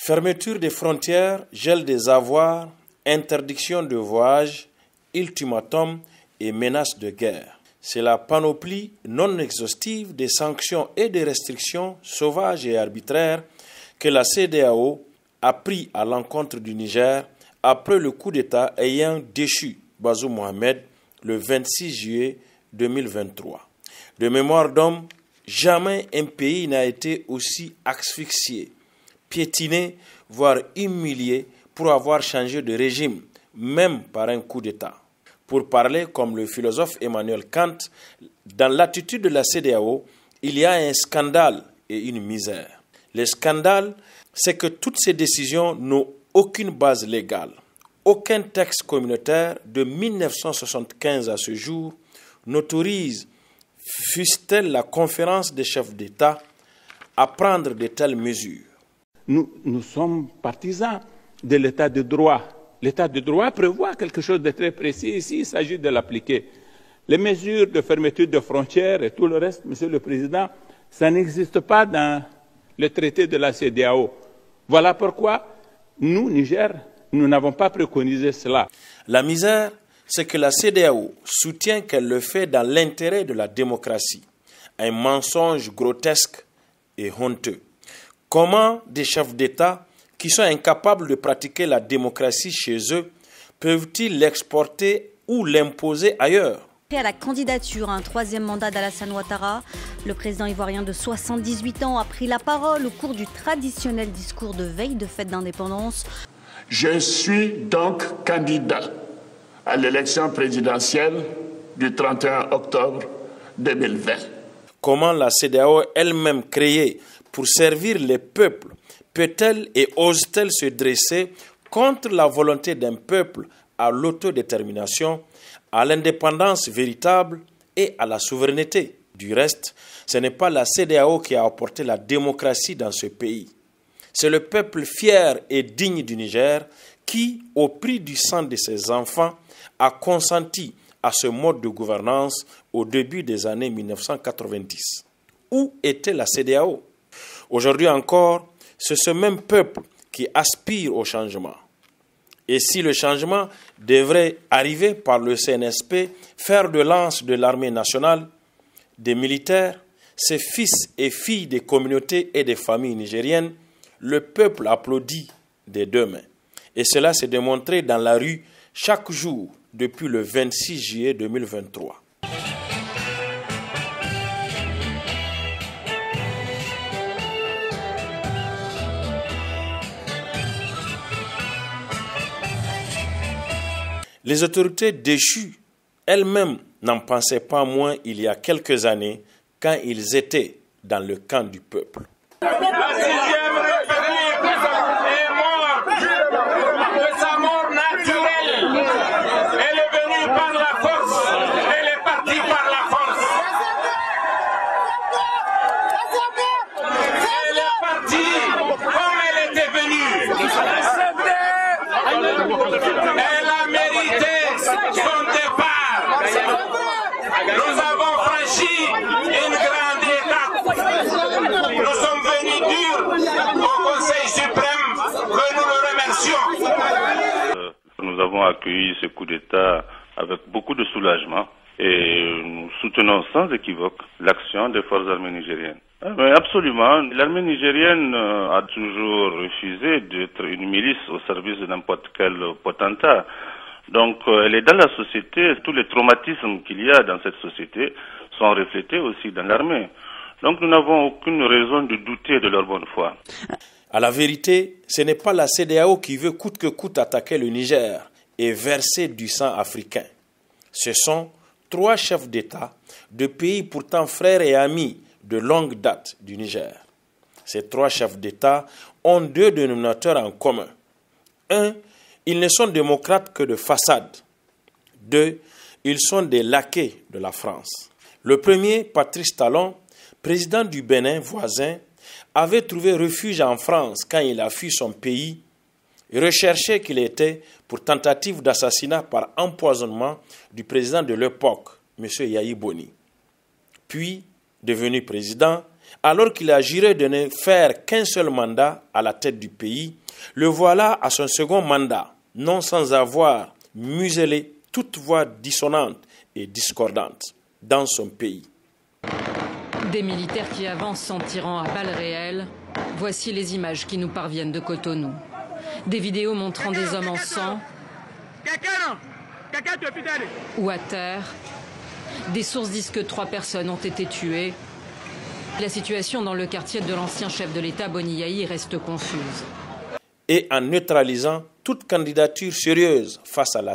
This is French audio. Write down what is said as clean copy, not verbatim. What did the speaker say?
Fermeture des frontières, gel des avoirs, interdiction de voyage, ultimatum et menaces de guerre. C'est la panoplie non exhaustive des sanctions et des restrictions sauvages et arbitraires que la CEDEAO a pris à l'encontre du Niger après le coup d'État ayant déchu Bazoum Mohamed le 26 juillet 2023. De mémoire d'homme, jamais un pays n'a été aussi asphyxié, piétiné, voire humilié pour avoir changé de régime, même par un coup d'État. Pour parler comme le philosophe Emmanuel Kant, dans l'attitude de la CEDEAO, il y a un scandale et une misère. Le scandale, c'est que toutes ces décisions n'ont aucune base légale. Aucun texte communautaire de 1975 à ce jour n'autorise, fût-elle la conférence des chefs d'État, à prendre de telles mesures. Nous sommes partisans de l'état de droit. L'état de droit prévoit quelque chose de très précis ici, il s'agit de l'appliquer. Les mesures de fermeture de frontières et tout le reste, Monsieur le Président, ça n'existe pas dans le traité de la CEDEAO. Voilà pourquoi nous, Niger, nous n'avons pas préconisé cela. La misère, c'est que la CEDEAO soutient qu'elle le fait dans l'intérêt de la démocratie. Un mensonge grotesque et honteux. Comment des chefs d'État qui sont incapables de pratiquer la démocratie chez eux peuvent-ils l'exporter ou l'imposer ailleurs? À la candidature à un troisième mandat d'Alassane Ouattara, le président ivoirien de 78 ans a pris la parole au cours du traditionnel discours de veille de fête d'indépendance. Je suis donc candidat à l'élection présidentielle du 31 octobre 2020. Comment la CEDEAO elle-même créée pour servir les peuples peut-elle et ose-t-elle se dresser contre la volonté d'un peuple à l'autodétermination, à l'indépendance véritable et à la souveraineté? Du reste, ce n'est pas la CEDEAO qui a apporté la démocratie dans ce pays. C'est le peuple fier et digne du Niger qui, au prix du sang de ses enfants, a consenti à ce mode de gouvernance au début des années 1990. Où était la CEDEAO? Aujourd'hui encore, c'est ce même peuple qui aspire au changement. Et si le changement devrait arriver par le CNSP, fer de lance de l'armée nationale, des militaires, ses fils et filles des communautés et des familles nigériennes, le peuple applaudit des deux mains. Et cela s'est démontré dans la rue chaque jour depuis le 26 juillet 2023. Les autorités déchues elles-mêmes n'en pensaient pas moins il y a quelques années quand ils étaient dans le camp du peuple. La 6e République est morte de sa mort naturelle. Elle est venue par la force, elle est partie par la force. Elle est partie comme elle était venue. Elle a mérité son départ. Nous avons franchi une grande étape. Nous sommes venus dire au Conseil suprême que nous le remercions. Nous avons accueilli ce coup d'État avec beaucoup de soulagement et nous soutenons sans équivoque l'action des forces armées nigériennes. Mais absolument, l'armée nigérienne a toujours refusé d'être une milice au service de n'importe quel potentat. Donc elle est dans la société, tous les traumatismes qu'il y a dans cette société sont reflétés aussi dans l'armée. Donc nous n'avons aucune raison de douter de leur bonne foi. À la vérité, ce n'est pas la CEDEAO qui veut coûte que coûte attaquer le Niger et verser du sang africain. Ce sont 3 chefs d'État de pays pourtant frères et amis de longue date du Niger. Ces 3 chefs d'État ont 2 dénominateurs en commun. 1. Ils ne sont démocrates que de façade. 2. Ils sont des laquais de la France. Le premier, Patrice Talon, président du Bénin voisin, avait trouvé refuge en France quand il a fui son pays, recherché qu'il était pour tentative d'assassinat par empoisonnement du président de l'époque, M. Yahi Boni. Puis, devenu président, Alors qu'il a juré de ne faire qu'un seul mandat à la tête du pays, le voilà à son second mandat, non sans avoir muselé toute voix dissonante et discordante dans son pays. Des militaires qui avancent en tirant à balles réelles. Voici les images qui nous parviennent de Cotonou. Des vidéos montrant des hommes en sang ou à terre. Des sources disent que 3 personnes ont été tuées. La situation dans le quartier de l'ancien chef de l'État, Boni Yayi, reste confuse. Et en neutralisant toute candidature sérieuse face à la